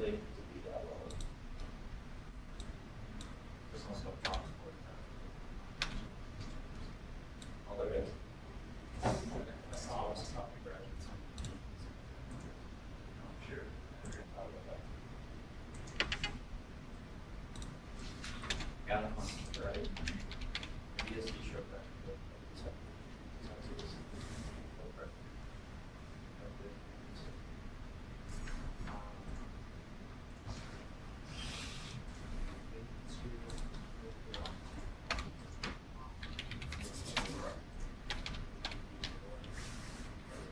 really need to be that low. There's also a problem for that. Oh, there is. That's not the graduates. Sure. Got it, right? Maybe just be sure that.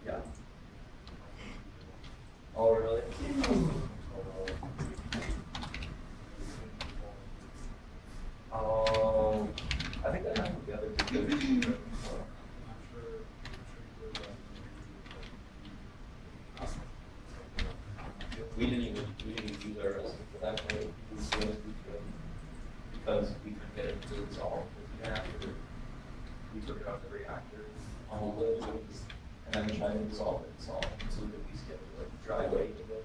Yeah. Oh, really? Oh, I think that happened the other day. We didn't even use our resume for that point. We as soon as we could, because we couldn't get it to resolve. We took it out of the reactor on the lid, and then we tried to dissolve it, so we could at least get the dry weight of it.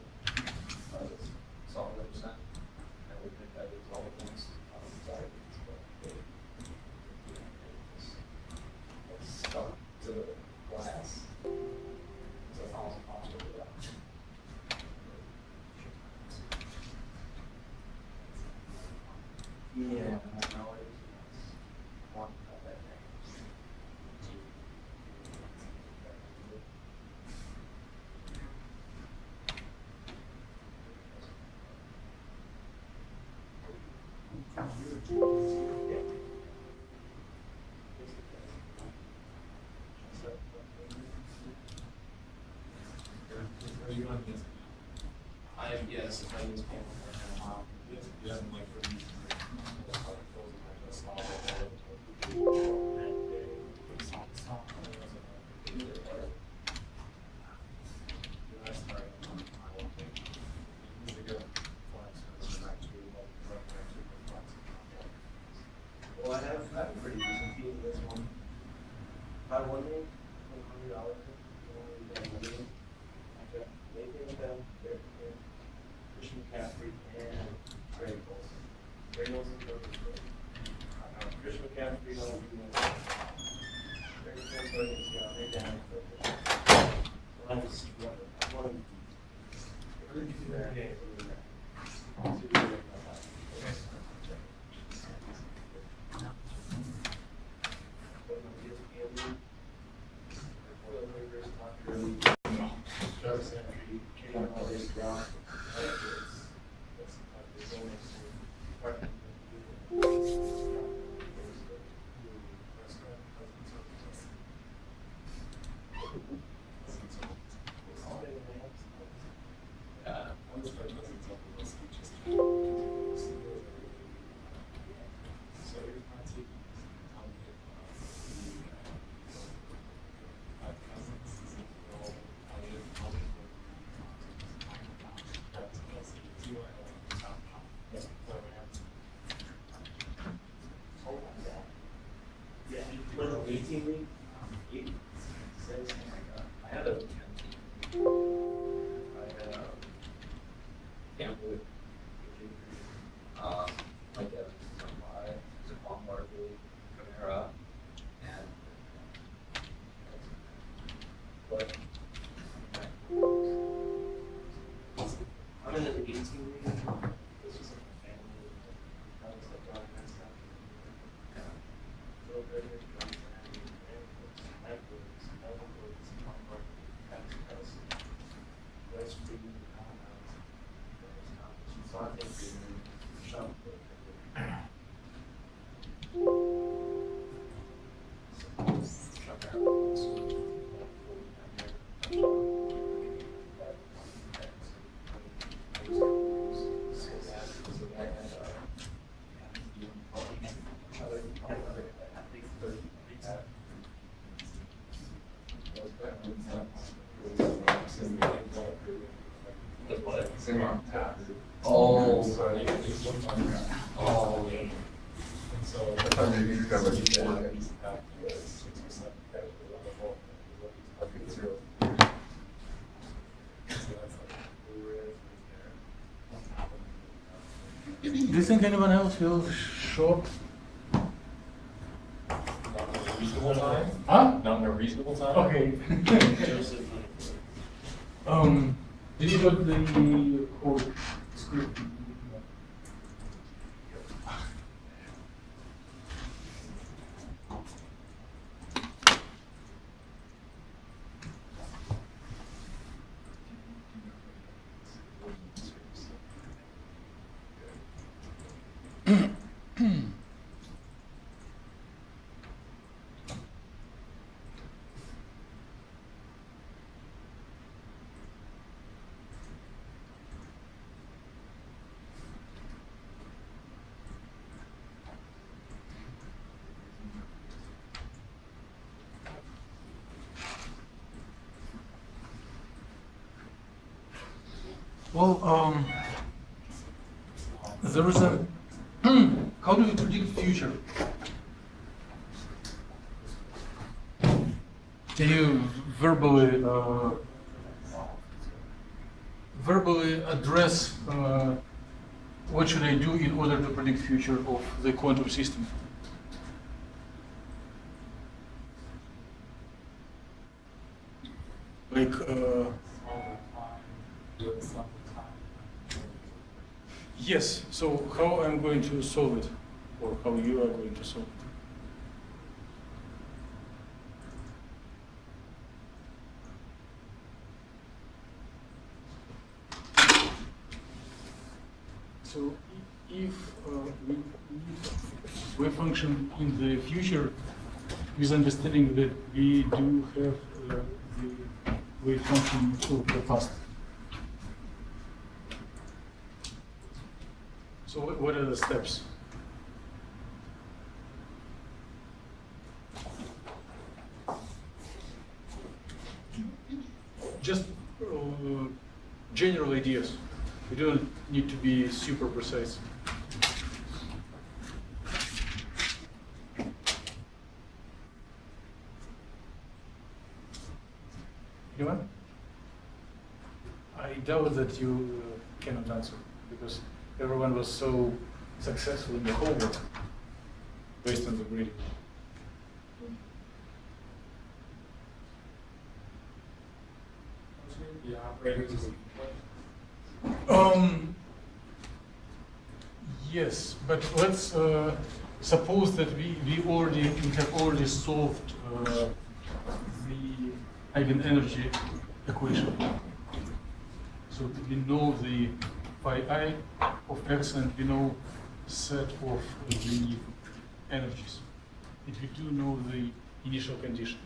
Solve it, and we could have dissolve things inside. It's stuck to the glass. It's 1,000 pounds over that. Yeah, I know it is. One of that thing. I am, yes, if I use panel right now. Yeah, like for these. Well, I have a pretty decent fee in this one. About $1 million, $100. Maybe with them, Christian McCaffrey and Greg Olson. Greg Olson goes to Christian McCaffrey don't do much. Greg Olson is they're down for Christian. So I'm just one. Where did you do that? For the 18 week, 8, 6, I had a Campbell, like Evans, Jaquan Barkley, Kamara, and but I'm in an 18 week. This was like a family. I was like drawing that stuff. So good. So I think shop. Oh, so Do you think anyone else will show up? Not in a reasonable time? Huh? Not in a reasonable time? Okay. Did you got the code script? Well, there is a how do you predict future? Can you verbally address what should I do in order to predict future of the quantum system? Like yes, so how I'm going to solve it, or how you are going to solve it? So if we function in the future with understanding that we do have the wave function of the past. So what are the steps? Just general ideas. We don't need to be super precise. Anyone? I doubt that you cannot answer because everyone was so successful in the homework based on the grading. The operators. Yes, but let's suppose that we have already solved the eigenenergy equation. So we know the phi I of x and we know set of the energies. And we do know the initial condition.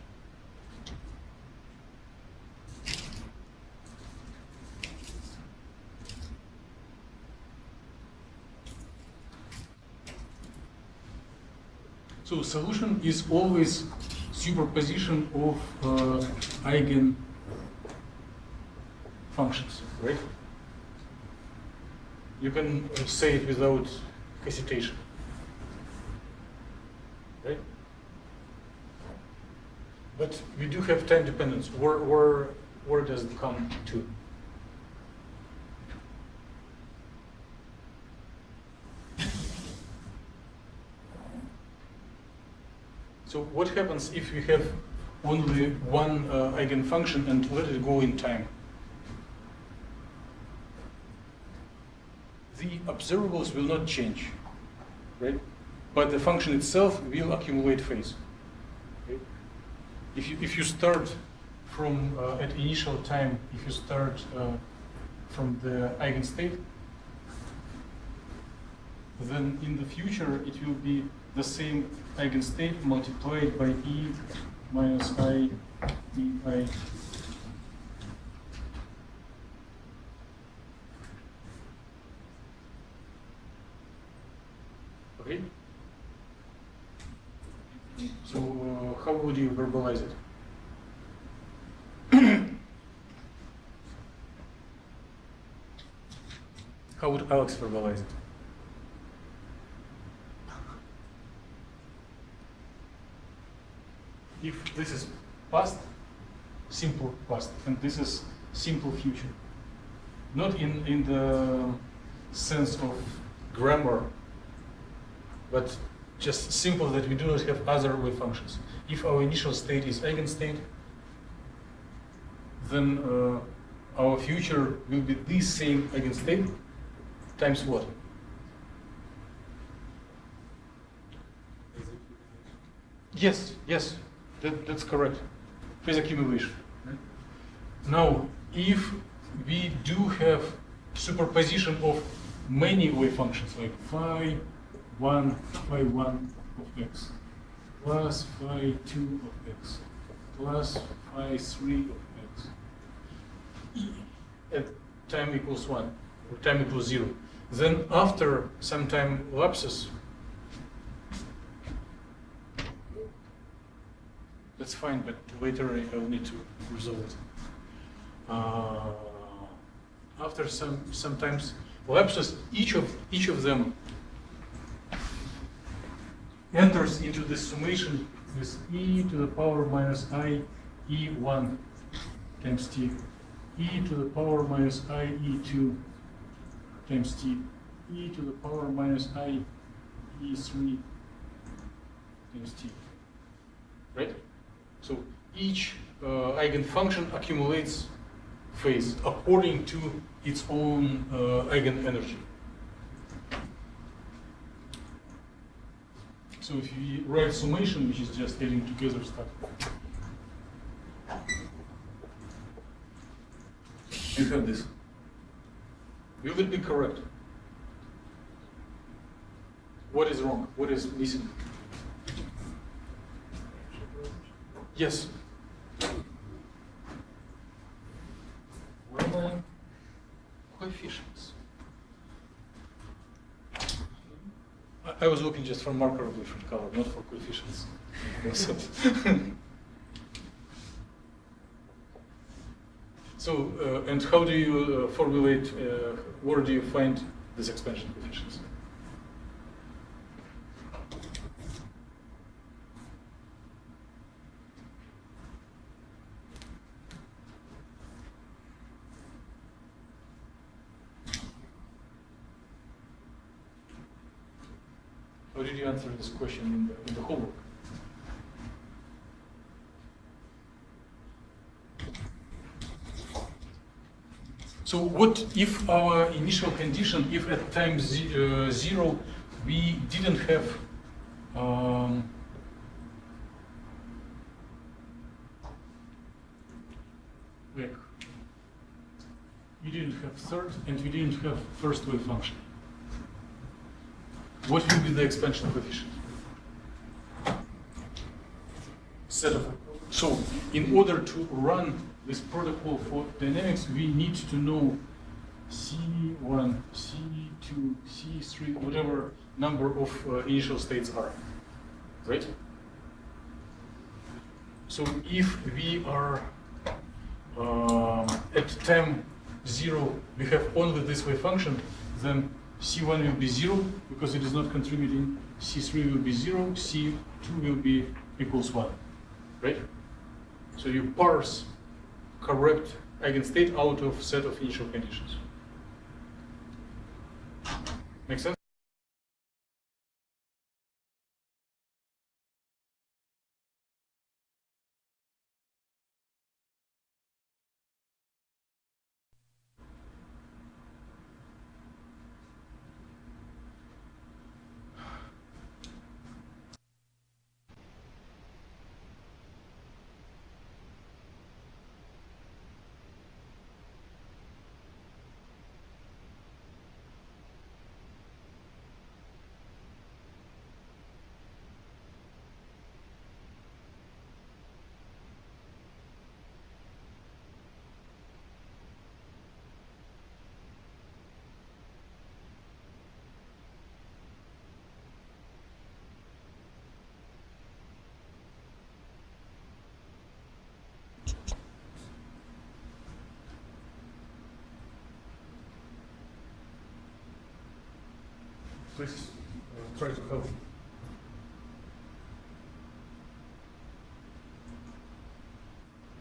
So solution is always superposition of eigen functions, right? You can say it without hesitation, right? But we do have time dependence. Where does it come to? So what happens if we have only one eigenfunction and let it go in time? The observables will not change, right? But the function itself will accumulate phase. Okay? If you start from at initial time, if you start from the eigenstate, then in the future it will be the same eigenstate multiplied by E minus I dI. Okay? So how would you verbalize it? How would Alex verbalize it? If this is past, simple past, and this is simple future. Not in the sense of grammar, but just simple that we do not have other wave functions. If our initial state is eigenstate, then our future will be this same eigenstate times what? Yes, yes, that's correct. Phase accumulation. Right? Now, if we do have superposition of many wave functions, like phi1 of x, plus phi2 of x, plus phi3 of x, at time equals 1, or time equals 0, then after some time lapses, that's fine, but later I will need to resolve it. After sometimes lapses, each of them enters into this summation with e to the power minus I e1 times t, e to the power minus I e2 times t, e to the power minus I e3 times t. Right? So each eigenfunction accumulates phase according to its own eigenenergy. So if we write summation, which is just adding together stuff, you have this. You will be correct. What is wrong? What is missing? Yes. Where are my coefficients? I was looking just for marker of different color, not for coefficients. So, and how do you formulate, where do you find these expansion coefficients? How did you answer this question in the homework? So what if our initial condition, if at time 0 we didn't have like we didn't have third and we didn't have first wave function? What will be the expansion coefficient? So, in order to run this protocol for dynamics, we need to know C1, C2, C3, whatever number of initial states are, right? So, if we are at time 0, we have only this wave function, then C1 will be 0 because it is not contributing, C3 will be 0, C2 will be equals 1, right? So you parse correct eigenstate out of set of initial conditions. Make sense? Please try to help.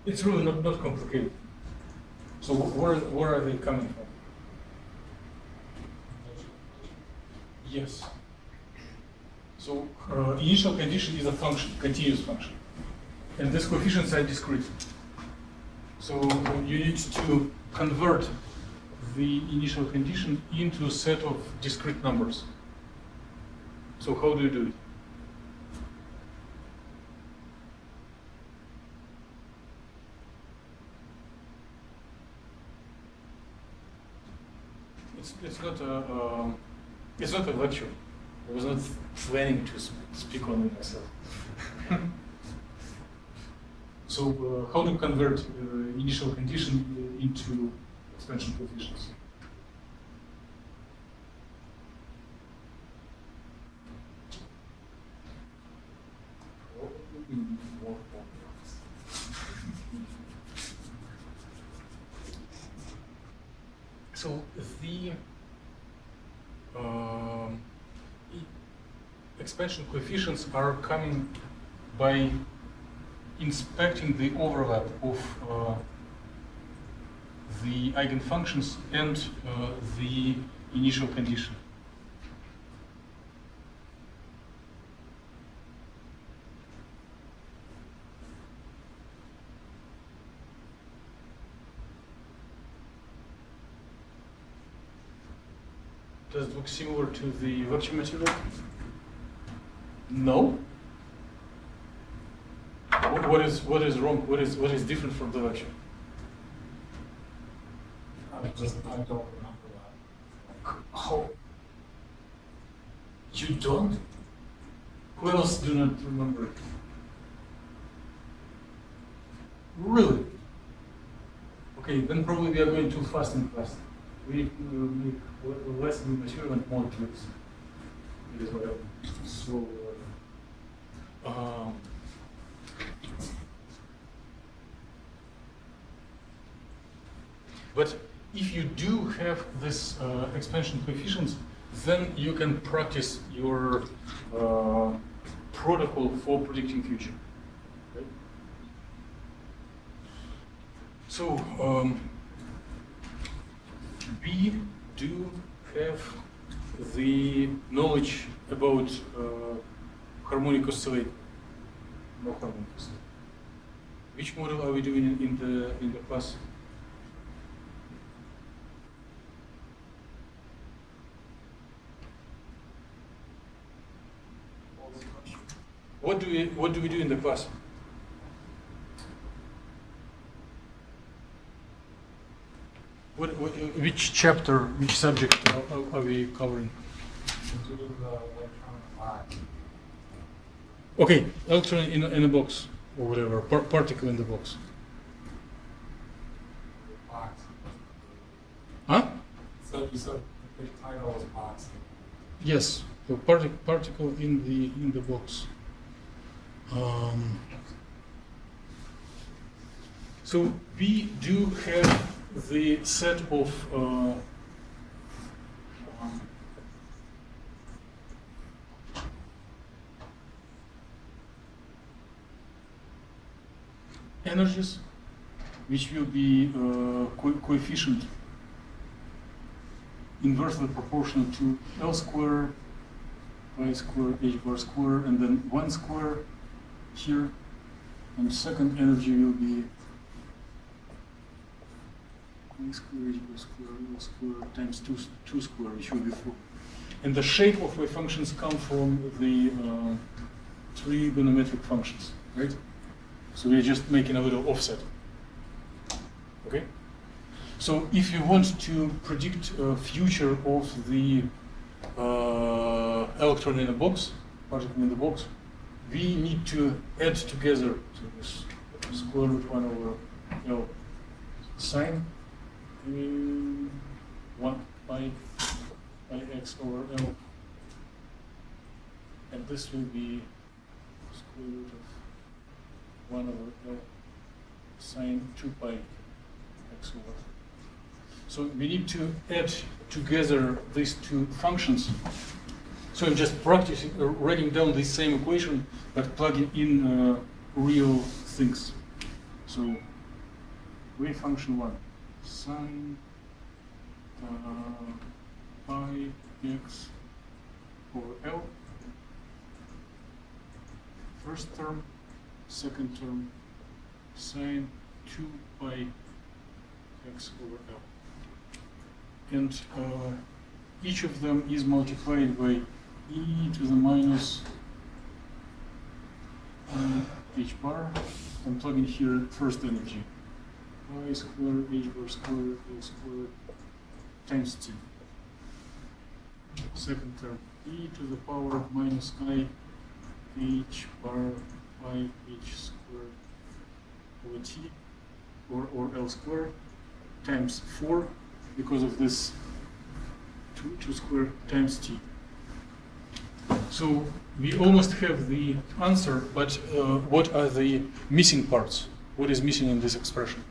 It's really not complicated. So where are they coming from? Yes. So initial condition is a function, continuous function. And these coefficients are discrete. So you need to convert the initial condition into a set of discrete numbers. So how do you do it? It's not a lecture. I was not planning to speak on it myself. So how to convert initial condition into expansion coefficients? So the expansion coefficients are coming by inspecting the overlap of the eigenfunctions and the initial condition. Does it look similar to the lecture material? No. What is wrong? What is different from the lecture? I don't remember that. How? You don't? Who else do not remember it? Really? Okay, then probably we are going too fast in class. We need to make less new material and more tricks. It is what I'm slow. But if you do have this expansion coefficients, then you can practice your protocol for predicting future. Right? So we do have the knowledge about harmonic oscillator. No harmonic oscillator. Which model are we doing in the class? What do we do in the class? Which chapter, which subject are we covering? Okay, electron in a box or whatever, particle in the box. Huh? So you said the title is box. Yes, the particle in the box. So we do have the set of energies, which will be coefficient inversely proportional to L square, Y square, H bar square, and then 1 square here, and second energy will be Y square, H bar square, L square times 2 square, which will be 4. And the shape of wave functions come from the trigonometric functions, right? So we're just making a little offset. Okay? So if you want to predict future of the electron in a box, particle in the box, we need to add together so this square root 1 over L sine 1 by x over L, and this will be square root of 1 over L sine 2 pi x over. So we need to add together these two functions. So I'm just practicing writing down this same equation, but plugging in real things. So wave function 1 sine pi x first term, second term, sine 2 pi x over L. And each of them is multiplied by e to the minus h bar. I'm plugging here first energy. Y squared, h bar squared, L squared times t. Second term, e to the power minus I h bar pi h squared over t or L squared times 4 because of this 2 squared times t. So we almost have the answer, but what are the missing parts? What is missing in this expression?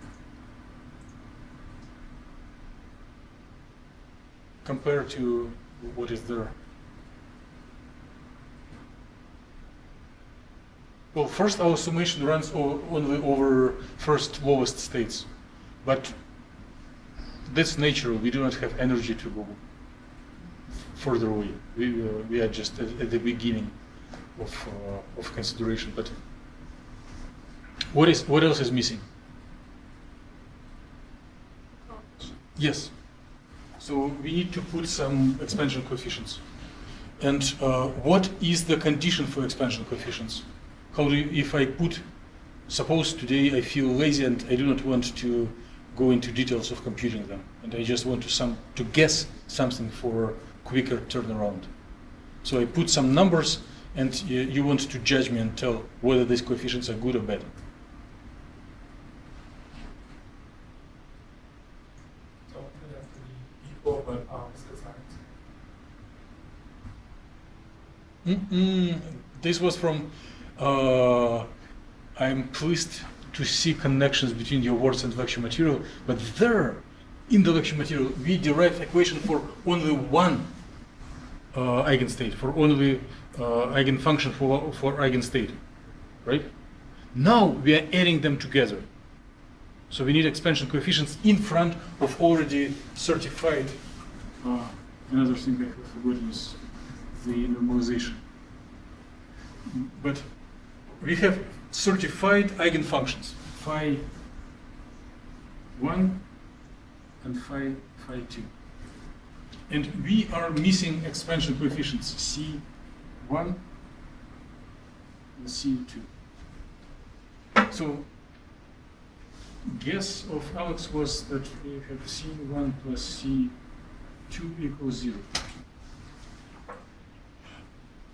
Compared to what is there? Well, first our summation runs only over first lowest states, but that's natural. We do not have energy to go further away. We are just at the beginning of consideration. But what else is missing? Yes. So we need to put some expansion coefficients. And what is the condition for expansion coefficients? How do you, if I put, suppose today I feel lazy and I do not want to go into details of computing them, and I just want to guess something for quicker turnaround. So I put some numbers, and you want to judge me and tell whether these coefficients are good or bad. So it has to be equal but opposite sides. This was from, I'm pleased to see connections between your words and lecture material, but there, in the lecture material, we derive equation for only one eigenstate, for only eigenfunction for eigenstate, right? Now we are adding them together. So we need expansion coefficients in front of already certified. Another thing I have forgotten is the normalization. But we have certified eigenfunctions, phi 1 and phi 2. And we are missing expansion coefficients C1 and C2. So guess of Alex was that we have C1 plus C2 equals 0.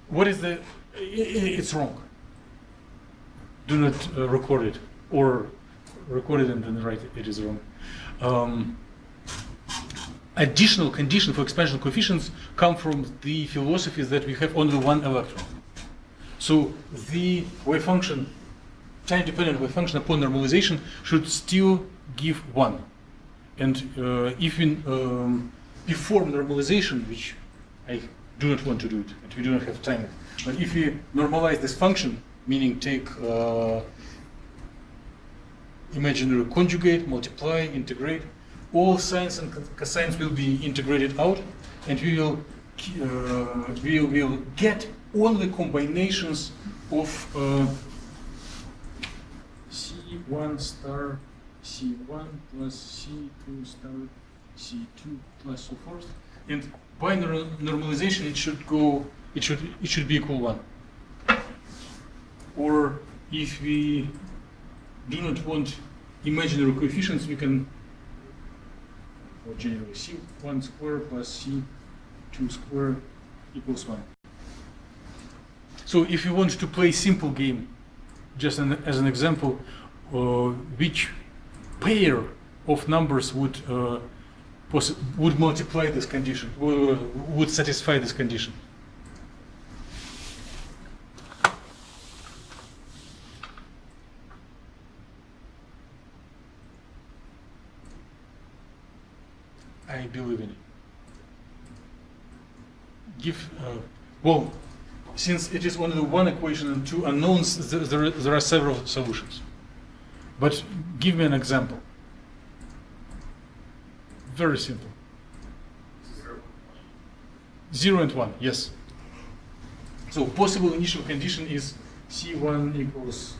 What is the, it's wrong. Do not record it, or record it and then write it is wrong. Additional condition for expansion coefficients come from the philosophy that we have only one electron. So the wave function, time-dependent wave function upon normalization should still give 1. And if we perform normalization, which I do not want to do it, and we do not have time, but if we normalize this function, meaning take imaginary conjugate, multiply, integrate, all sines and cosines will be integrated out, and we will get all the combinations of C1 star C1 plus C2 star C2 plus so forth, and by normalization it should be equal 1. Or if we do not want imaginary coefficients, we can, or generally, C1 square plus C2 square equals 1. So if you want to play simple game, just as an example, which pair of numbers would multiply this condition, would satisfy this condition? I believe in it. Well, since it is only one equation and two unknowns, there are several solutions. But give me an example. Very simple. 0 and 1, yes. So possible initial condition is C1 equals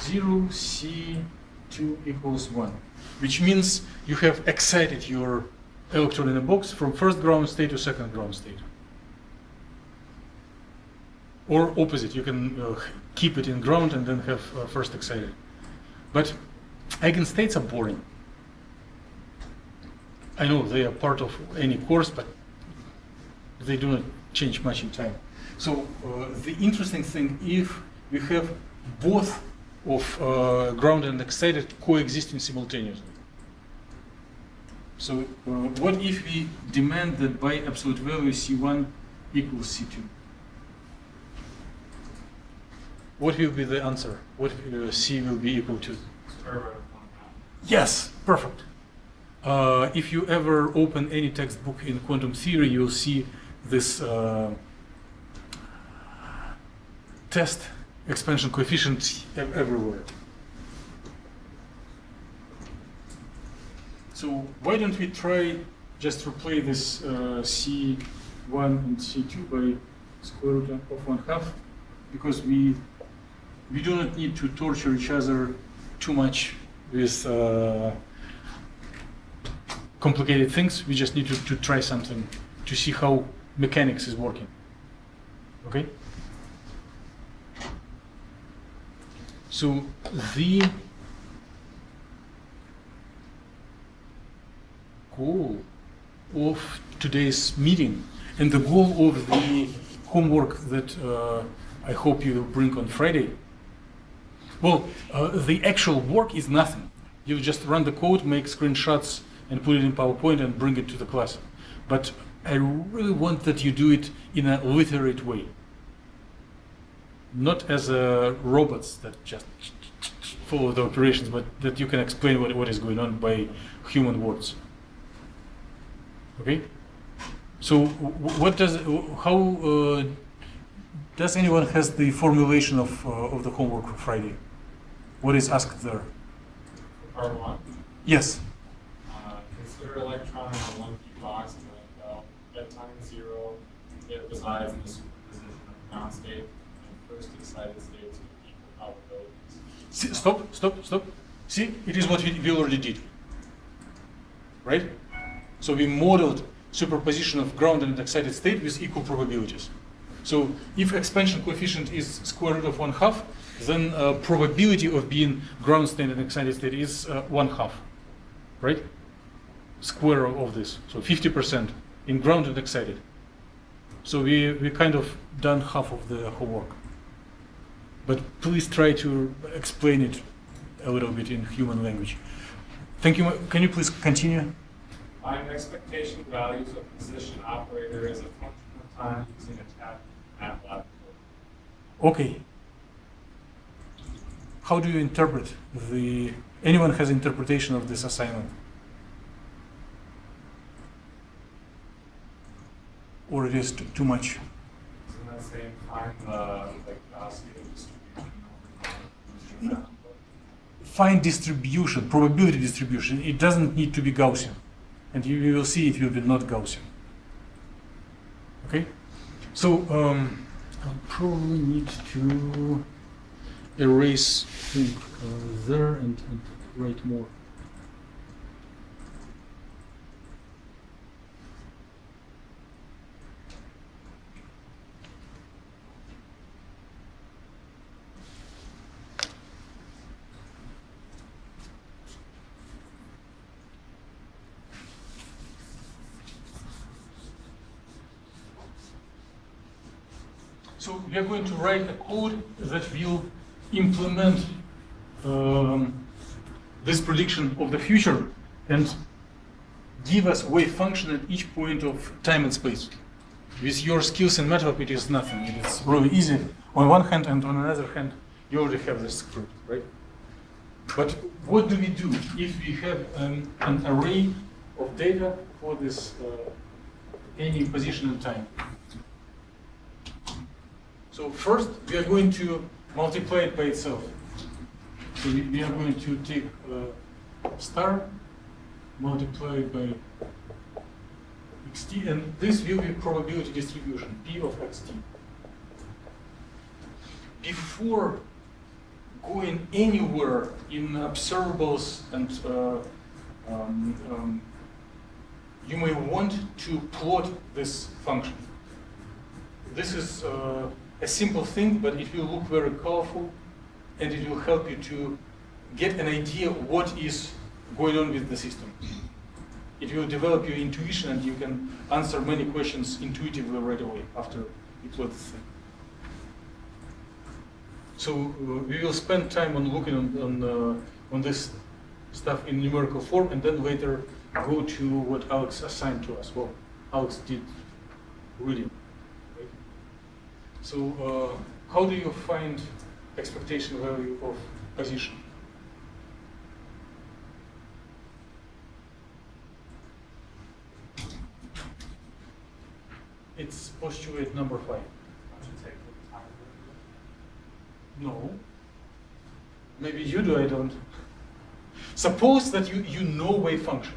0, C2 equals 1, which means you have excited your electron in a box from first ground state to second ground state. Or opposite, you can keep it in ground and then have first excited. But eigenstates are boring. I know they are part of any course, but they do not change much in time. So the interesting thing, if we have both of ground and excited coexisting simultaneously. So what if we demand that by absolute value C1 equals C2? What will be the answer? What C will be equal to? Yes, perfect. If you ever open any textbook in quantum theory, you'll see this test expansion coefficient everywhere. So why don't we try just replace this C1 and C2 by square root of 1/2, because we do not need to torture each other too much with complicated things. We just need to try something to see how mechanics is working. Okay? So the goal of today's meeting and the goal of the homework that I hope you will bring on Friday, well, the actual work is nothing. You just run the code, make screenshots, and put it in PowerPoint and bring it to the class. But I really want that you do it in a literate way. Not as robots that just follow the operations, but that you can explain what is going on by human words. Okay? So what does, how, does anyone has the formulation of the homework for Friday? What is asked there? Part 1. Yes. Consider electron in a 1p box in the bell. At time 0, it resides in the superposition of ground state and first excited states with equal probabilities. See, stop. See, it is what we already did. Right? So we modeled superposition of ground and excited state with equal probabilities. So if expansion coefficient is square root of 1/2, then probability of being ground state and excited state is 1/2, right? Square of this, so 50% in ground and excited. So we kind of done half of the homework. But please try to explain it a little bit in human language. Thank you. Can you please continue? Find expectation values of position operator as a function of time using a tab MATLAB code. Okay. How do you interpret the, anyone has interpretation of this assignment? Or it is too much? Isn't that saying find the Gaussian distribution? Find distribution, probability distribution. It doesn't need to be Gaussian. And you will see it will be not Gaussian. Okay? So I'll probably need to erase there and write more. So we are going to write a code that will implement this prediction of the future and give us wave function at each point of time and space. With your skills in MATLAB, it is nothing. It is really easy on one hand, and on another hand, you already have this script, right? But what do we do if we have an array of data for this any position in time? So first, we are going to multiply it by itself. So we are going to take star, multiply it by xt, and this will be probability distribution, P of xt. before going anywhere in observables and you may want to plot this function. This is a simple thing, but it will look very colorful, and it will help you to get an idea what is going on with the system. It will develop your intuition, and you can answer many questions intuitively right away after you plot the thing. So we will spend time on looking on this stuff in numerical form, and then later go to what Alex assigned to us. Well, Alex did reading. Right? So how do you find expectation value of position? It's postulate number 5. No. Maybe you do, I don't. Suppose that you know wave function.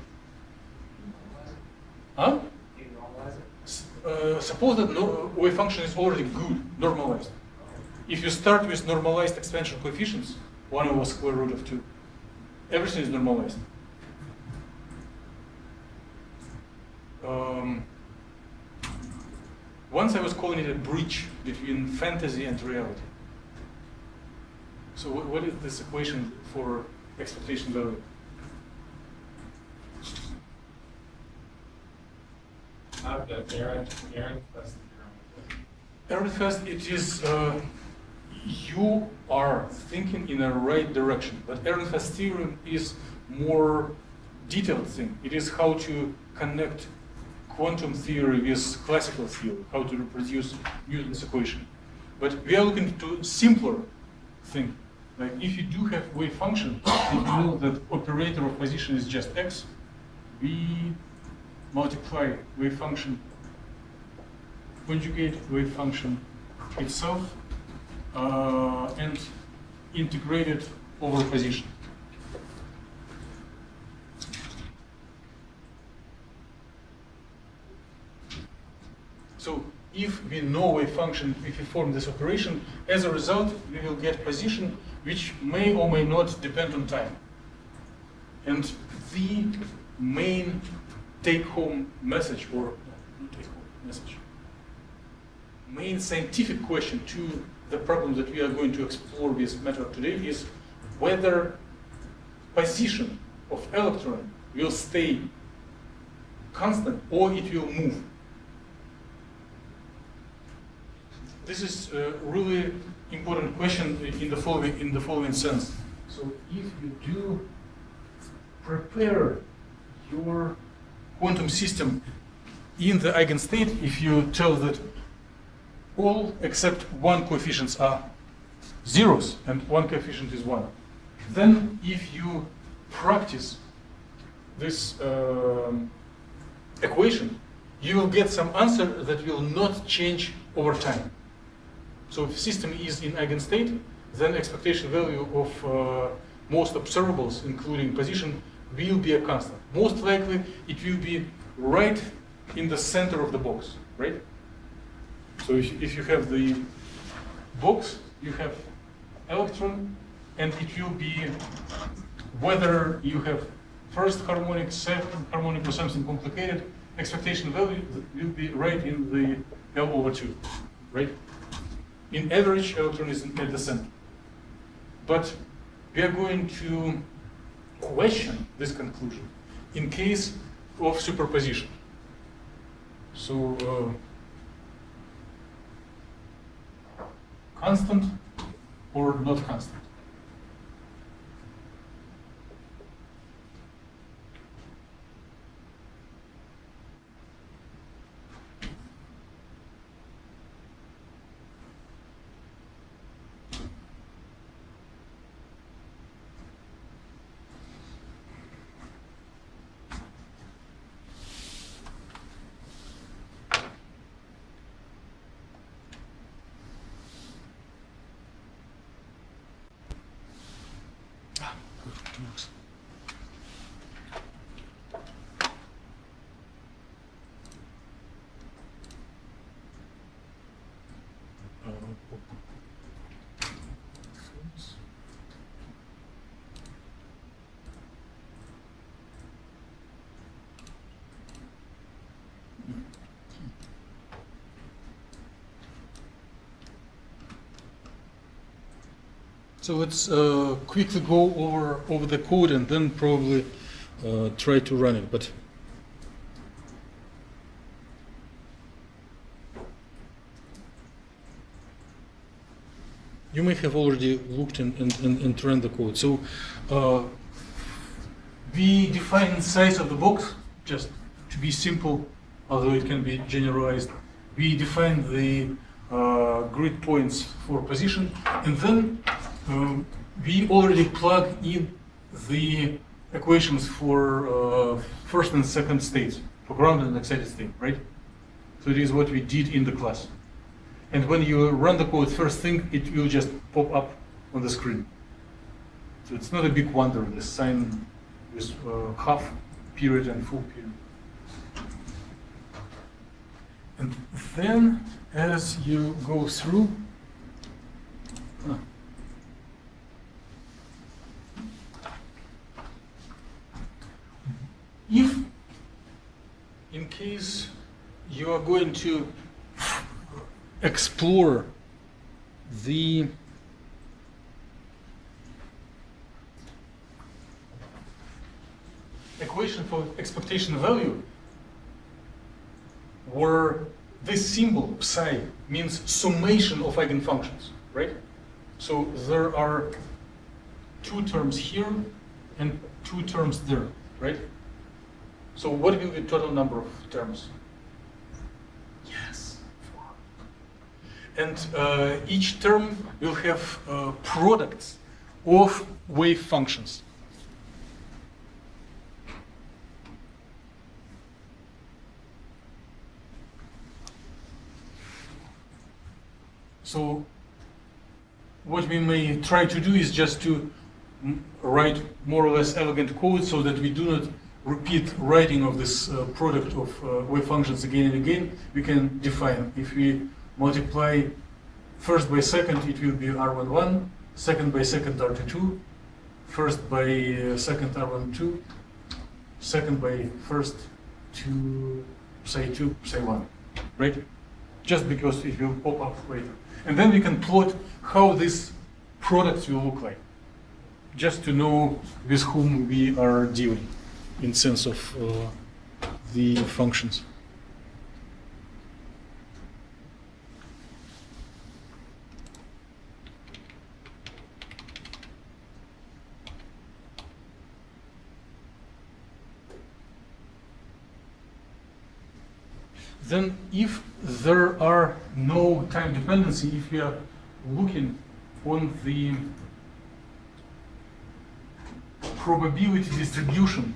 Huh? Suppose that wave function is already good, normalized. If you start with normalized expansion coefficients, 1 over square root of 2, everything is normalized. Once I was calling it a bridge between fantasy and reality. So what is this equation for expectation value? Ehrenfest, it is you are thinking in a right direction, but Ehrenfest theorem is more detailed thing. It is how to connect quantum theory with classical theory, how to reproduce Newton's equation. But we are looking to simpler thing. Like if you do have wave function, and you know that operator of position is just x, we multiply wave function, conjugate wave function itself, and integrate it over position. So if we know wave function, if we form this operation, as a result, we will get position which may or may not depend on time. And the main take-home message, or not take-home message, main scientific question to the problem that we are going to explore with method today is whether position of electron will stay constant or it will move. This is a really important question in the following sense. So if you do prepare your quantum system in the eigenstate, if you tell that all except one coefficients are zeros and one coefficient is 1, then if you practice this equation, you will get some answer that will not change over time. So if the system is in eigenstate, then expectation value of most observables, including position, will be a constant. Most likely, it will be right in the center of the box, right? So if you have the box, you have electron, and it will be whether you have first harmonic, second harmonic, or something complicated, expectation value will be right in the L over 2, right? In average, electron is at the center. But we are going to question this conclusion in case of superposition. So constant or not constant? So let's quickly go over the code and then probably try to run it. But you may have already looked and run the code. So we define size of the box, just to be simple, although it can be generalized. We define the grid points for position, and then we already plug in the equations for first and second states, for ground and excited state, right? So it is what we did in the class. And when you run the code, first thing, it will just pop up on the screen. So it's not a big wonder, the sign with half period and full period. And then, as you go through, if in case you are going to explore the equation for expectation value, where this symbol psi means summation of eigenfunctions, right? So there are two terms here and two terms there, right? So what will be the total number of terms? Yes, 4. And each term will have products of wave functions. So what we may try to do is just to write more or less elegant code so that we do not repeat writing of this product of wave functions again and again. We can define, if we multiply first by second, it will be R11, second by second R22, first by second R12, second by first to psi 2, psi 1, right? Just because it will pop up later. And then we can plot how these products will look like, just to know with whom we are dealing in sense of the functions. Then if there are no time dependency, if we are looking on the probability distribution,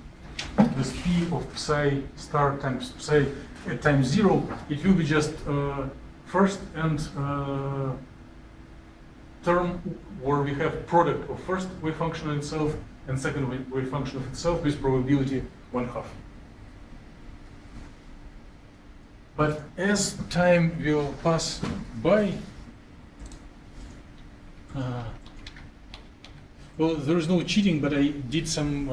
this P of psi star times psi at time 0, it will be just first and term where we have product of first wave function of itself and second wave function of itself with probability 1/2. But as time will pass by, well, there is no cheating, but I did some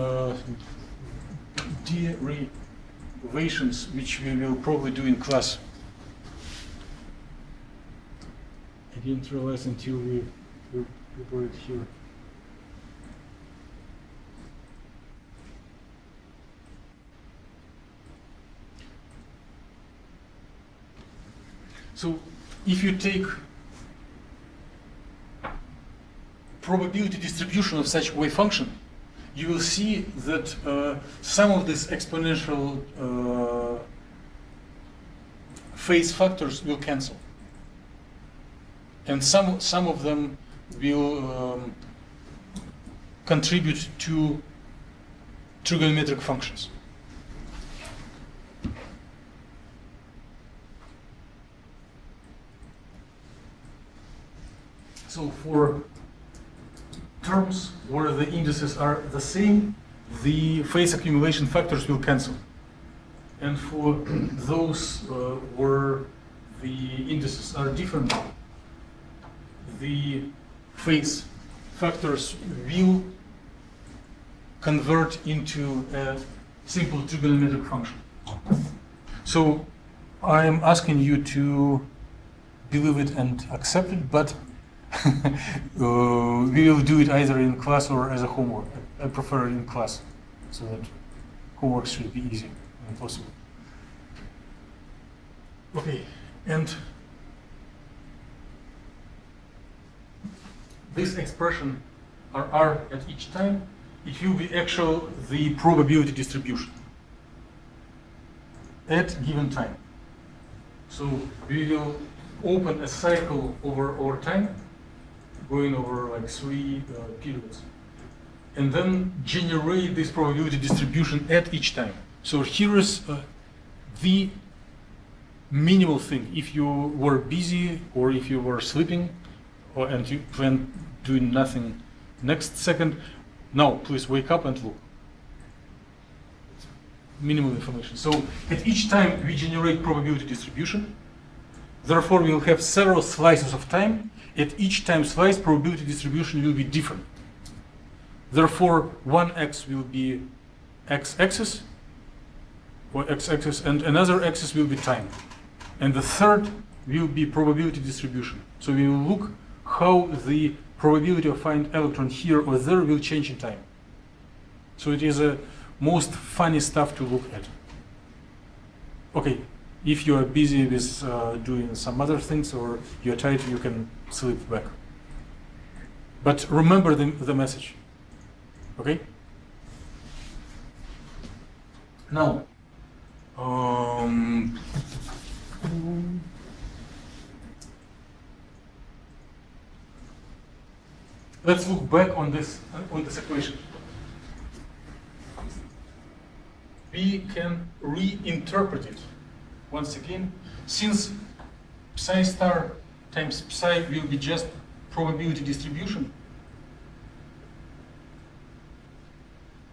derivations, which we will probably do in class. I didn't realize until we were it here. So if you take probability distribution of such wave function, you will see that some of these exponential phase factors will cancel. And some of them will contribute to trigonometric functions. So for terms where the indices are the same, the phase accumulation factors will cancel. And for those where the indices are different, the phase factors will convert into a simple trigonometric function. So I am asking you to believe it and accept it, but we will do it either in class or as a homework. I prefer it in class, so that homework should be easy and possible. Okay, and this expression R at each time, it will be actual the probability distribution at given time. So we will open a cycle over time, going over like 3 periods, and then generate this probability distribution at each time. So here is the minimal thing. If you were busy or if you were sleeping and you plan doing nothing next second, now please wake up and look. Minimal information. So at each time we generate probability distribution. Therefore we will have several slices of time. At each time slice, probability distribution will be different. Therefore, one x will be x-axis, or x-axis, and another axis will be time. And the third will be probability distribution. So we will look how the probability of finding electron here or there will change in time. So it is a most funny stuff to look at. Okay, if you are busy with doing some other things or you're tired, you can sleep back. But remember the message, okay? Now, let's look back on this equation. We can reinterpret it once again, since psi star times psi will be just probability distribution.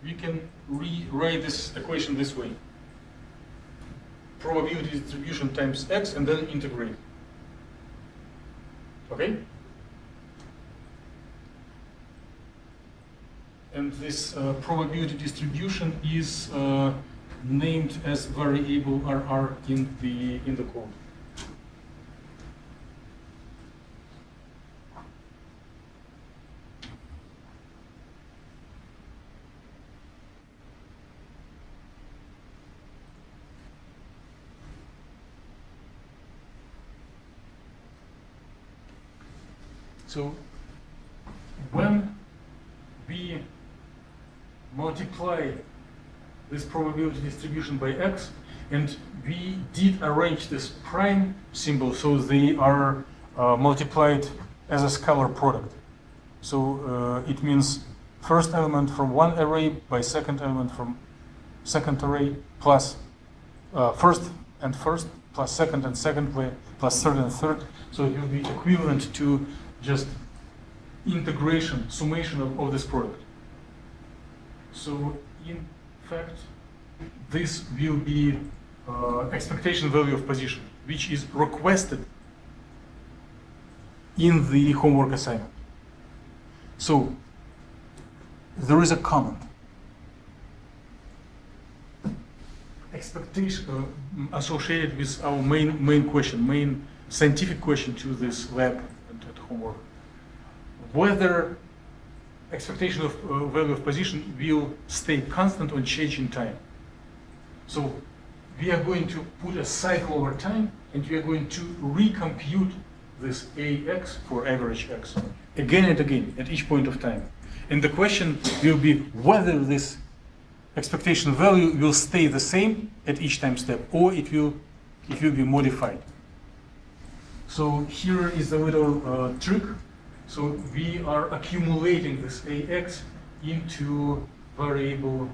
We can rewrite this equation this way: probability distribution times x, and then integrate. Okay? And this probability distribution is named as variable RR in the code. So when we multiply this probability distribution by x, and we did arrange this prime symbol so they are multiplied as a scalar product. So it means first element from one array by second element from second array plus first and first plus second and second plus third and third. So it will be equivalent to just integration, summation of this product. So in fact, this will be expectation value of position, which is requested in the homework assignment. So there is a comment. Expectation associated with our main question, main scientific question to this lab and at homework. Whether expectation of value of position will stay constant or change in time. So we are going to put a cycle over time, and we are going to recompute this AX for average X again and again at each point of time. And the question will be whether this expectation value will stay the same at each time step, or it will be modified. So here is a little trick. So we are accumulating this AX into variable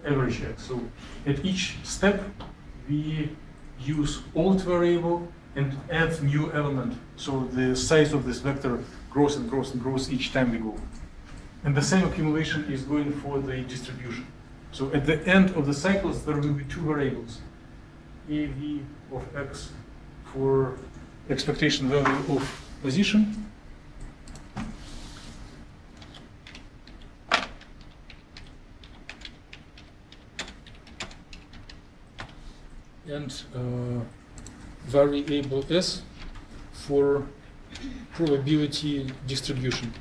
average X. So at each step, we use old variable and add new element. So the size of this vector grows and grows and grows each time we go. And the same accumulation is going for the distribution. So at the end of the cycles, there will be two variables, AV of X for expectation value of position, and variable S for probability distribution.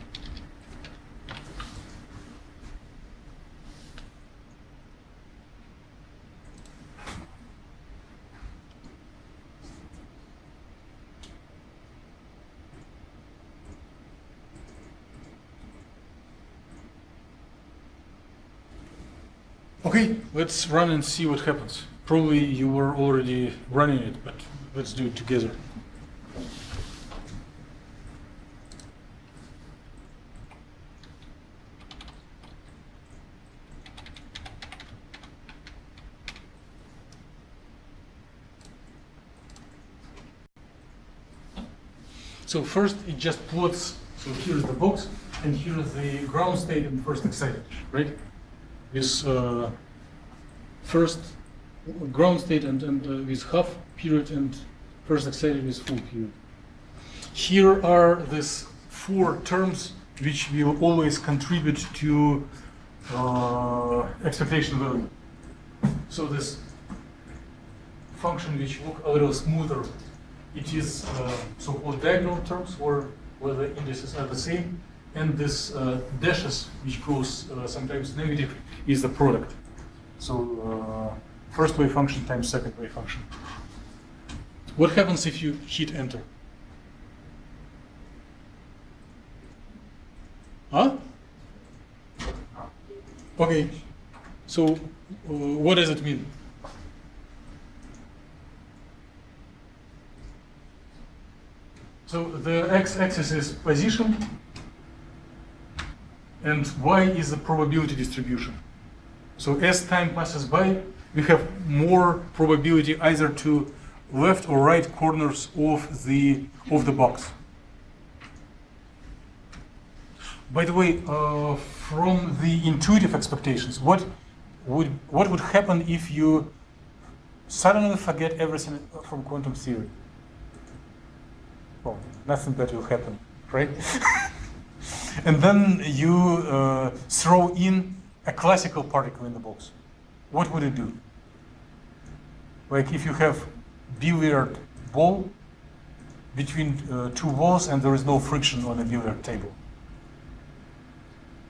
Okay, let's run and see what happens. Probably you were already running it, but let's do it together. So first it just plots, so here's the box, and here's the ground state and first excited, right? This first ground state and with half period and first excited with full period. Here are these four terms which will always contribute to expectation value. So this function which look a little smoother, it is so-called diagonal terms where the indices are the same, and this dashes which goes sometimes negative is the product. So first wave function times second wave function. What happens if you hit enter? Huh? Okay, so what does it mean? So the x-axis is position, and y is the probability distribution. So as time passes by, we have more probability either to left or right corners of the box. By the way, from the intuitive expectations, what would happen if you suddenly forget everything from quantum theory? Well, nothing bad will happen, right? And then you throw in a classical particle in the box. What would it do? Like if you have billiard ball between two walls and there is no friction on a billiard table.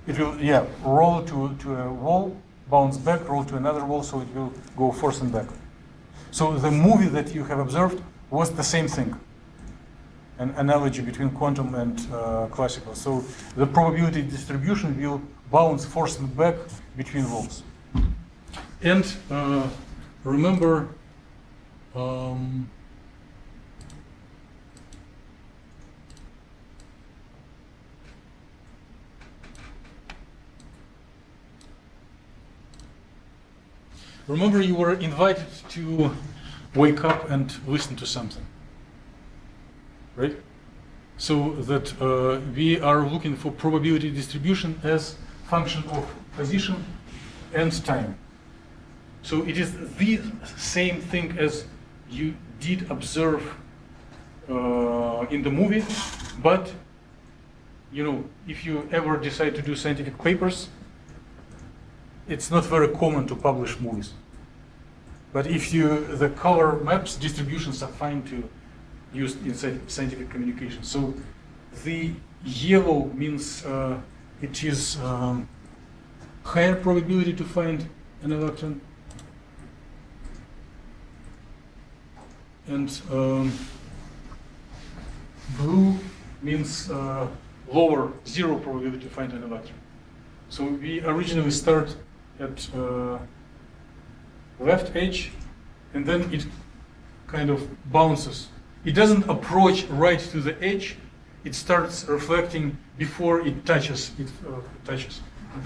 It will, roll to a wall, bounce back, roll to another wall, so it will go forth and back. So the movie that you have observed was the same thing. An analogy between quantum and classical. So the probability distribution will bounce forth and back between walls. And remember, remember you were invited to wake up and listen to something. Right? So that we are looking for probability distribution as function of position and time. So it is the same thing as you did observe in the movie, but if you ever decide to do scientific papers, it's not very common to publish movies. But if the color maps distributions are fine to used in scientific communication. So the yellow means it is higher probability to find an electron, and blue means lower, zero probability to find an electron. So we originally start at left edge, and then it kind of bounces. It doesn't approach right to the edge. It starts reflecting before it touches. It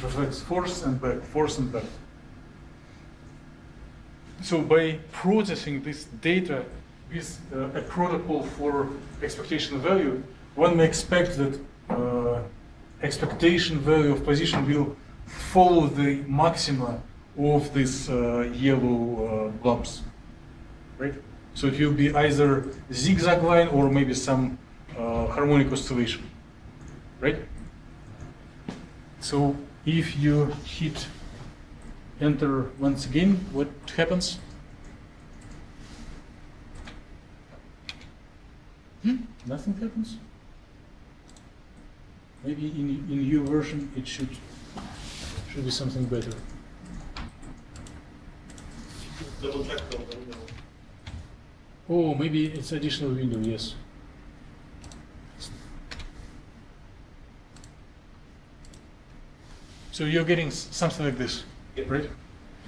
reflects force and back, force and back. So by processing this data with a protocol for expectation value, one may expect that expectation value of position will follow the maxima of these yellow blobs, right? So it will be either zigzag line or maybe some harmonic oscillation, right? So if you hit enter once again, what happens? Nothing happens. Maybe in your version it should be something better. Double check the window. Oh, maybe it's additional window, yes. So you're getting something like this, Yep. right?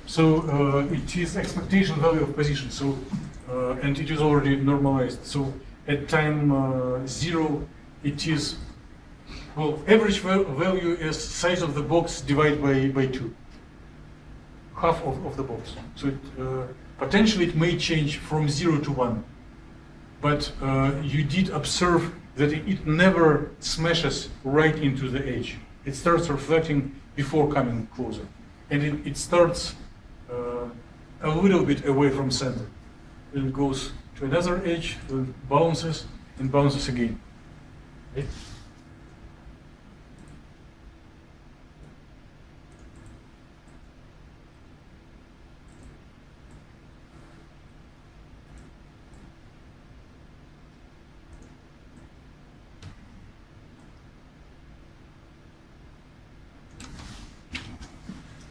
So it is expectation value of position. So and it is already normalized. So at time 0, it is, well, average value is size of the box divided by 2, half of the box. So it, potentially it may change from 0 to 1, but you did observe that it never smashes right into the edge. It starts reflecting before coming closer, and it starts a little bit away from center. Then it goes to another edge, then bounces and bounces again. Right?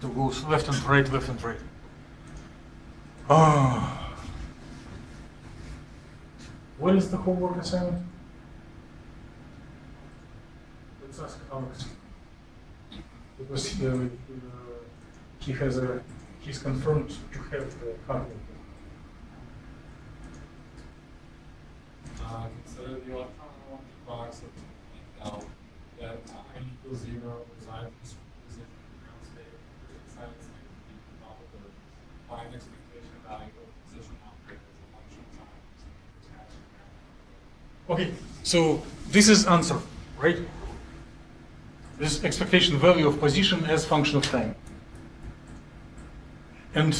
So goes left and right, left and right. Ah. What is the homework assignment? Let's ask Alex. Because he's confirmed to have the copy. Consider the electron in one box of now that I equals 0 resides in the superposition of the ground state. Excited state would be the probability. Find expectation value of position operator as a function of time. Okay, so this is answer, right? This expectation value of position as function of time. And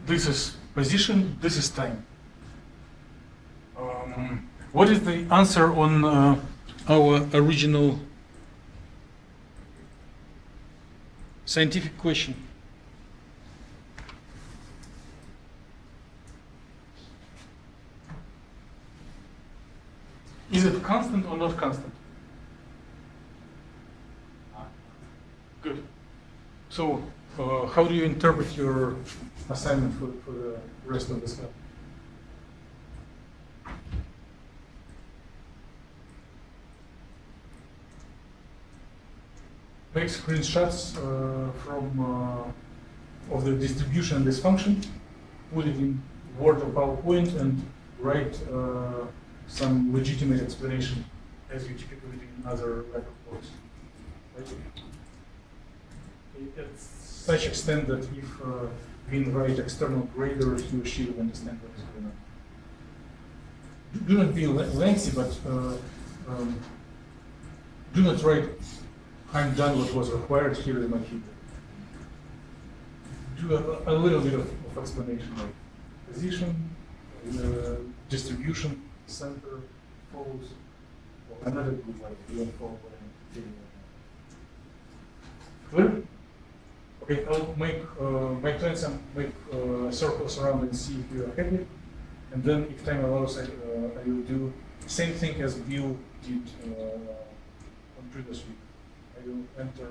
this is position, this is time. What is the answer on our original scientific question? Is it constant or not constant? Good. So, how do you interpret your assignment for the rest of the stuff? Make screenshots from of the distribution of this function, put it in Word or PowerPoint, and write some legitimate explanation as you typically do in other web reports. Right? At such extent that if we invite external graders, he or she will understand what is going on. Do not be lengthy, but do not write, I'm done what was required, here is my feedback. Do a little bit of explanation, like position, distribution, center, follows, or another good like you don't follow what I'm feeling right now. Clear? Okay, I'll make plans and make circles around and see if you are happy. And then, if time allows, I will do the same thing as Bill did on previous week. I will enter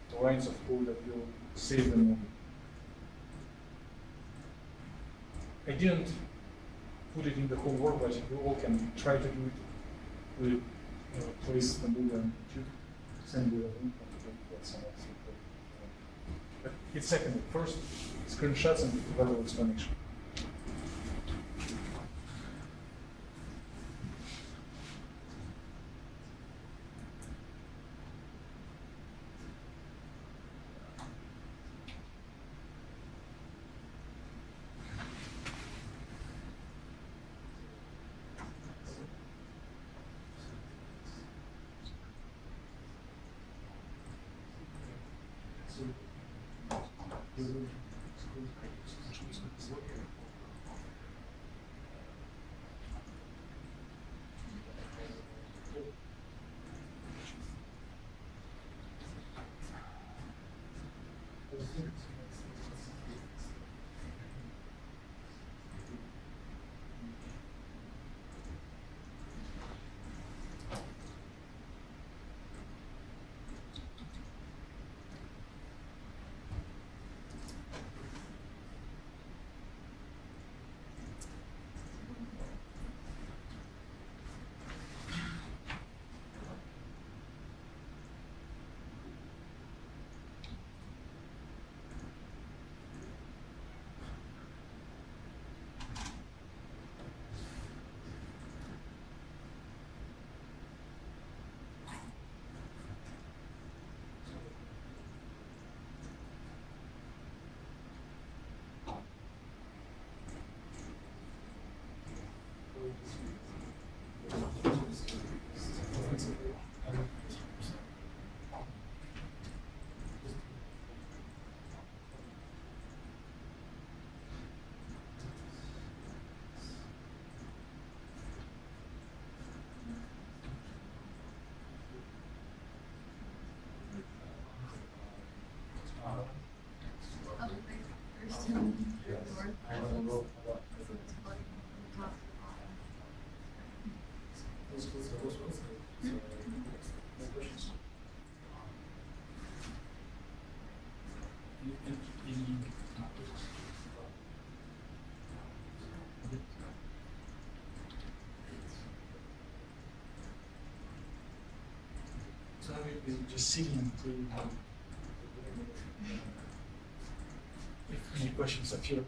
the lines of code that will save the movie. I didn't put it in the homework, but you all can try to do it. We place the movie on YouTube, send you a link, that's some else. But it's secondary. First, screenshots and verbal explanation. So just seeing if any questions appear.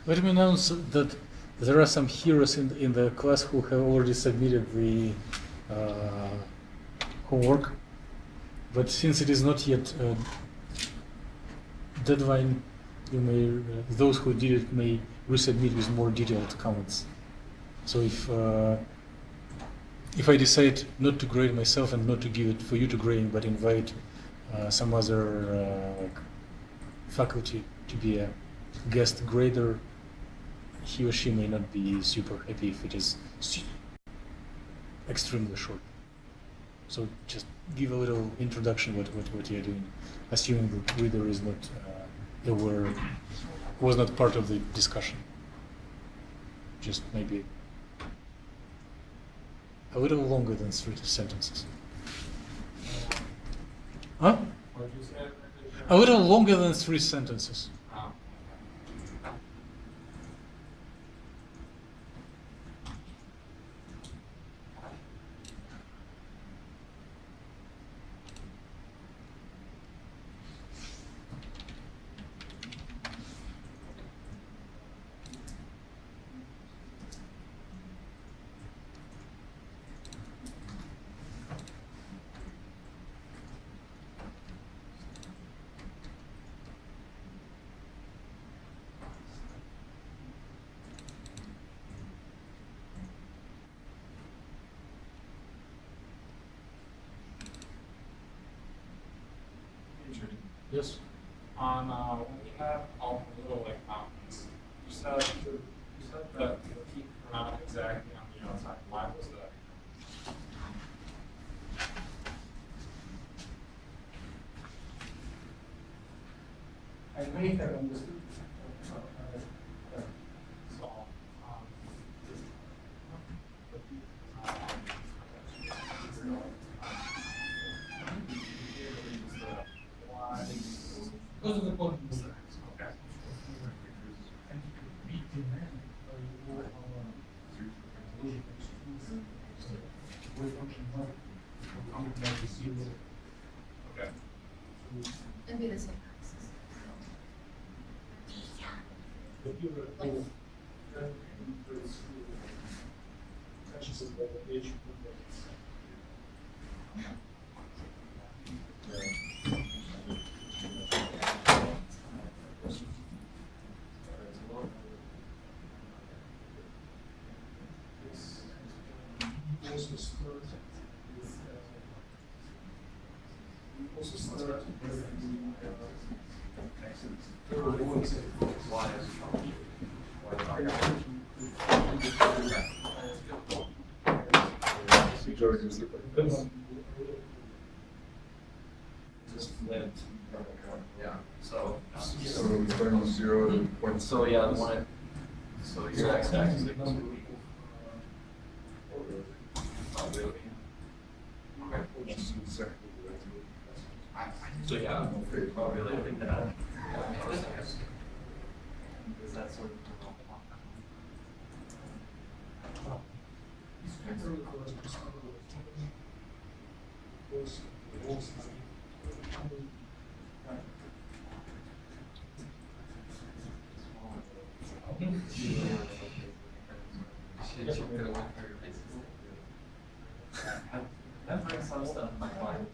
Let me announce that there are some heroes in the class who have already submitted the homework, but since it is not yet deadline, you may those who did it may resubmit with more detailed comments. So if I decide not to grade myself and not to give it for you to grade, but invite some other faculty to be a guest grader, he or she may not be super happy if it is extremely short. So just give a little introduction what you're doing, assuming the reader is not aware, was not part of the discussion. Just maybe a little longer than 3 sentences. Huh? What did you say? A little longer than 3 sentences. Yes. On when we have all the little like mountains, you said that the peak were not exactly on the outside. Why was that? I may have understood. So, Because of the point. okay. Okay. It'd be the same axis. Just flipped. Yeah, so. So it's going from 0 to point. So yeah, the one, so your x-axis is equal to. Oh, really? Okay. So yeah, oh really, I think that. Is that sort of. That brings some stuff in my mind.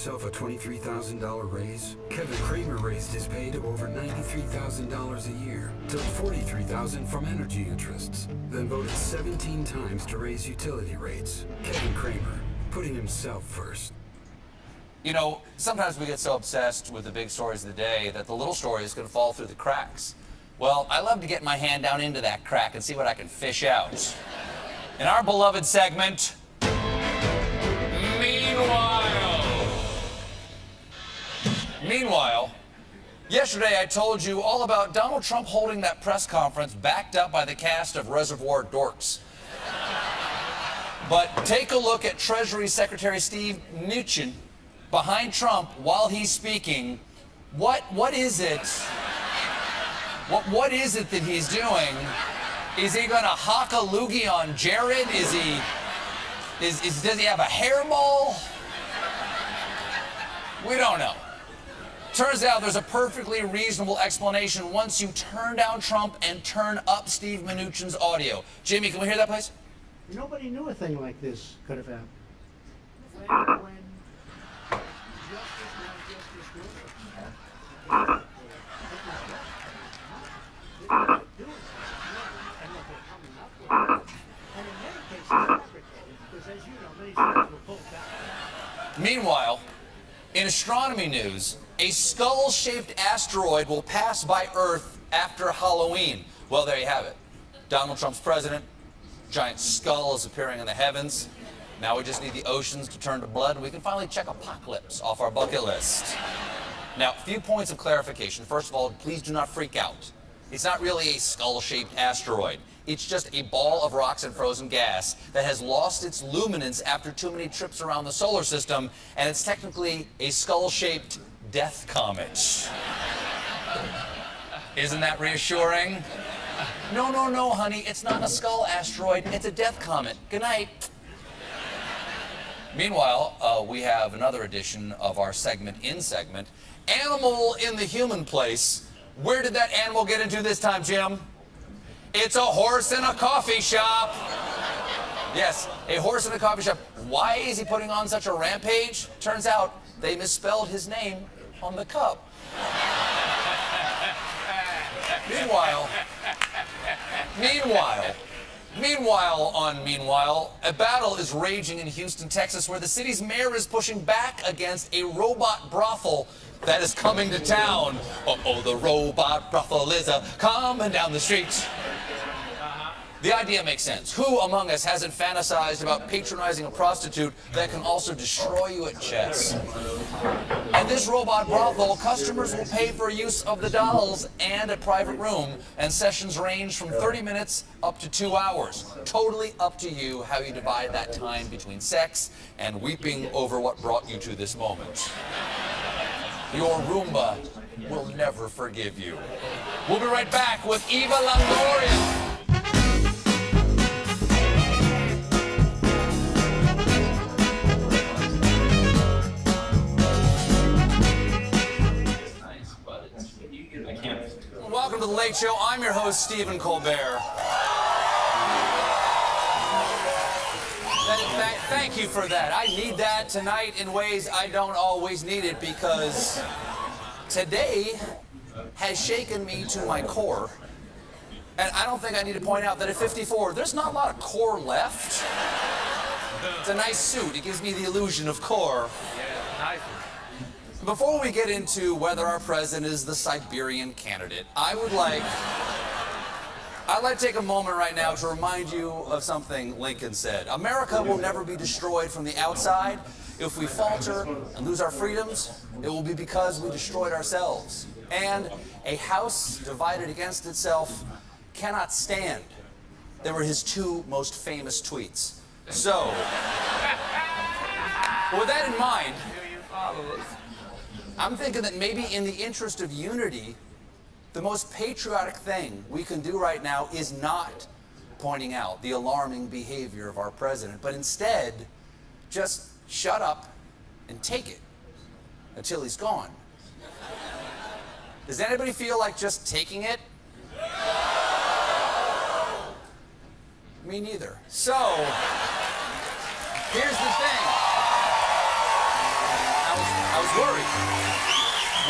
Yourself a $23,000 raise? Kevin Kramer raised his pay to over $93,000 a year, took $43,000 from energy interests, then voted 17 times to raise utility rates. Kevin Kramer, putting himself first. You know, sometimes we get so obsessed with the big stories of the day that the little stories can fall through the cracks. Well, I love to get my hand down into that crack and see what I can fish out. In our beloved segment, Meanwhile, yesterday I told you all about Donald Trump holding that press conference backed up by the cast of Reservoir Dorks. But take a look at Treasury Secretary Steve Mnuchin behind Trump while he's speaking. What is it? What is it that he's doing? Is he going to hock a loogie on Jared? Does he have a hairball? We don't know. Turns out there's a perfectly reasonable explanation once you turn down Trump and turn up Steve Mnuchin's audio. Jimmy, can we hear that, please? Nobody knew a thing like this could have happened. When Meanwhile, in astronomy news, a skull-shaped asteroid will pass by Earth after Halloween. Well, there you have it. Donald Trump's president, giant skull is appearing in the heavens. Now we just need the oceans to turn to blood, and we can finally check apocalypse off our bucket list. Now, a few points of clarification. First of all, please do not freak out. It's not really a skull-shaped asteroid. It's just a ball of rocks and frozen gas that has lost its luminance after too many trips around the solar system, and it's technically a skull-shaped death comet. Isn't that reassuring? No, honey, it's not a skull asteroid, it's a death comet. Good night. Meanwhile, we have another edition of our segment, Animal in the Human Place. Where did that animal get into this time, Jim? It's a horse in a coffee shop. Yes, a horse in a coffee shop. Why is he putting on such a rampage? Turns out they misspelled his name on the cup. Meanwhile, a battle is raging in Houston, Texas, where the city's mayor is pushing back against a robot brothel that is coming to town. Uh-oh, the robot brothel is coming down the street. The idea makes sense. Who among us hasn't fantasized about patronizing a prostitute that can also destroy you at chess? At this robot brothel, customers will pay for use of the dolls and a private room, and sessions range from 30 minutes up to 2 hours. Totally up to you how you divide that time between sex and weeping over what brought you to this moment. Your Roomba will never forgive you. We'll be right back with Eva Longoria. Welcome to The Late Show. I'm your host, Stephen Colbert. Thank you for that. I need that tonight in ways I don't always need it, because today has shaken me to my core. And I don't think I need to point out that at 54, there's not a lot of core left. It's a nice suit. It gives me the illusion of core. Yeah, nice. Before we get into whether our president is the Siberian candidate, I'd like to take a moment right now to remind you of something Lincoln said. America will never be destroyed from the outside. If we falter and lose our freedoms, it will be because we destroyed ourselves. And a house divided against itself cannot stand. They were his two most famous tweets. So, with that in mind, I'm thinking that maybe in the interest of unity, the most patriotic thing we can do right now is not pointing out the alarming behavior of our president, but instead just shut up and take it until he's gone. Does anybody feel like just taking it? Me neither. So, here's the thing. I was worried.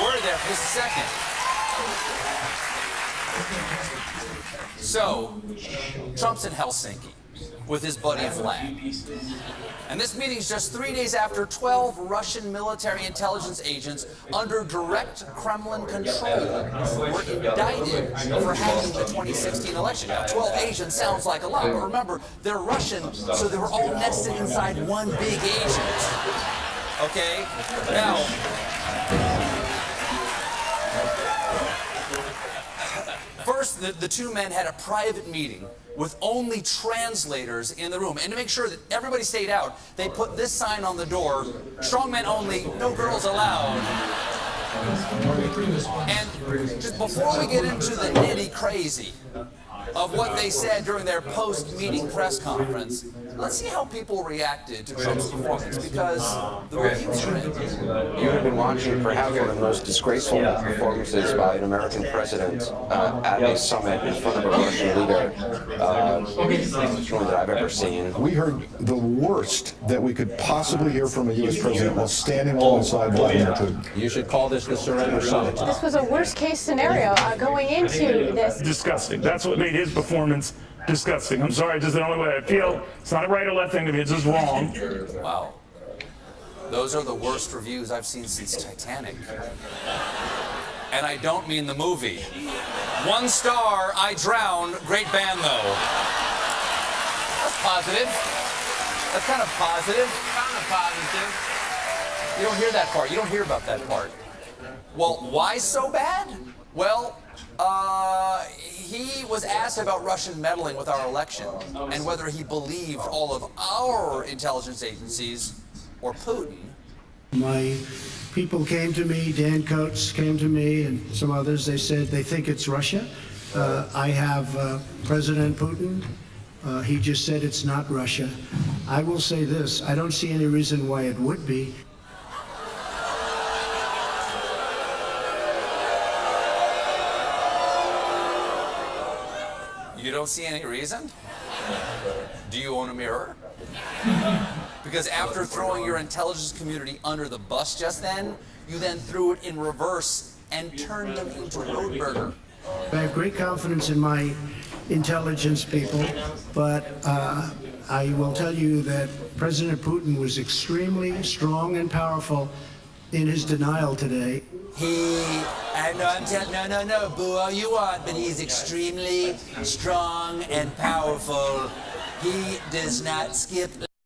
Worried there for just a second. So, Trump's in Helsinki with his buddy Vlad. And this meeting is just 3 days after 12 Russian military intelligence agents under direct Kremlin control were indicted for hacking the 2016 election. Now, 12 agents sounds like a lot, but remember, they're Russian, so they were all nested inside one big agent. Okay? Now, first, the two men had a private meeting with only translators in the room. And to make sure that everybody stayed out, they put this sign on the door, strong men only, no girls allowed. And just before we get into the nitty-crazy of what they said during their post-meeting press conference, let's see how people reacted to Trump's performance, because the reviews are in. You have been watching perhaps one of the most disgraceful performances by an American president at a summit in front of a Russian leader that I've ever seen. We heard the worst that we could possibly hear from a U.S. president while standing alongside Vladimir Putin. You should call this the surrender summit. This was a worst-case scenario going into this. Disgusting. That's what made his performance disgusting. I'm sorry, just the only way I feel. It's not a right or left thing to me, it's just wrong. Wow. Those are the worst reviews I've seen since Titanic. And I don't mean the movie. 1 star, I drowned, great band though. That's positive. That's kind of positive. Kind of positive. You don't hear that part. You don't hear about that part. Well, why so bad? Well, he was asked about Russian meddling with our election and whether he believed all of our intelligence agencies or Putin. My people came to me, Dan Coates came to me, and some others. They said they think it's Russia. I have President Putin. He just said it's not Russia. I will say this, I don't see any reason why it would be. You don't see any reason? Do you own a mirror? Because after throwing your intelligence community under the bus just then, you then threw it in reverse and turned them into roadburger. I have great confidence in my intelligence people, but I will tell you that President Putin was extremely strong and powerful in his denial today. No, boo all you want, but he's extremely strong and powerful. He does not skip